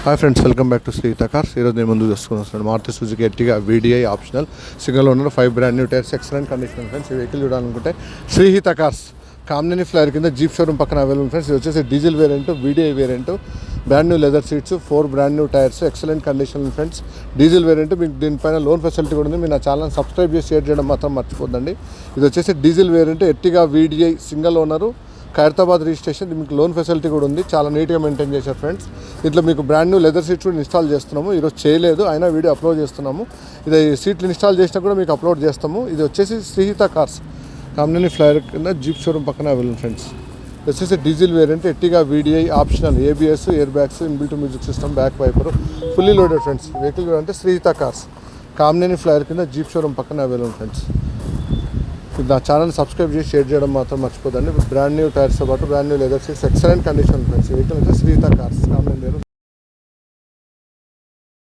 Hi friends, welcome back to Srihita cars. ఈరోజు నేను ముందు చూసుకుని Maruti Suzuki Ertiga VDI optional single owner 5 brand new tyres, excellent condition friends. ఈ vehicle చూడాలనుకుంటే Srihita cars Kamineni flyover కింద జీప్ షోరూమ్ పక్కన అవైలబుల్ ఫ్రెండ్స్. ఇది వచ్చేసి diesel variant, VDI variant, brand new leather seats, 4 brand new tyres, excellent condition friends. Diesel variant, మీకు దీనిపైన loan facility కూడా ఉంది. మీరు నా ఛానల్ సబ్స్క్రైబ్ చేసి షేర్ చేయడం మాత్రం మర్చిపోద్దండి. ఇది వచ్చేసి diesel variant, Ertiga VDI single owner, Khairatabad registration. మీకు లోన్ ఫెసిలిటీ కూడా ఉంది. చాలా నీట్గా మెయింటైన్ చేశారు ఫ్రెండ్స్. ఇట్లా మీకు బ్రాండ్ న్యూ లెదర్ సీట్స్ కూడా ఇన్స్టాల్ చేస్తున్నాము. ఈరోజు చేయలేదు, అయినా వీడియో అప్లోడ్ చేస్తున్నాము. ఇది సీట్లు ఇన్స్టాల్ చేసినా కూడా మీకు అప్లోడ్ చేస్తాము. ఇది వచ్చేసి శ్రీహిత కార్స్ కామినేని ఫ్లైర్ కింద జీప్ షోరూమ్ పక్కన అవైలబుల్ ఫ్రెండ్స్. ఇది వచ్చేసి diesel variant, Ertiga VDI optional, ABS, air bags, inbuilt music system, back wiper, fully loaded friends. Vehicle అంటే శ్రీహిత కార్స్ కామినేని ఫ్లైర్ కింద జీప్ షోరూమ్ పక్కన అవైలబుల్ ఫ్రెండ్స్. నా ఛానల్ సబ్స్క్రైబ్ చేసి share చేయడం మాత్రం మర్చిపోదండి. బ్రాండ్ న్యూ టైర్స్తో పాటు brand new leather seats, excellent condition friends. Vehicle అయితే శ్రీహిత కార్స్ కామినేని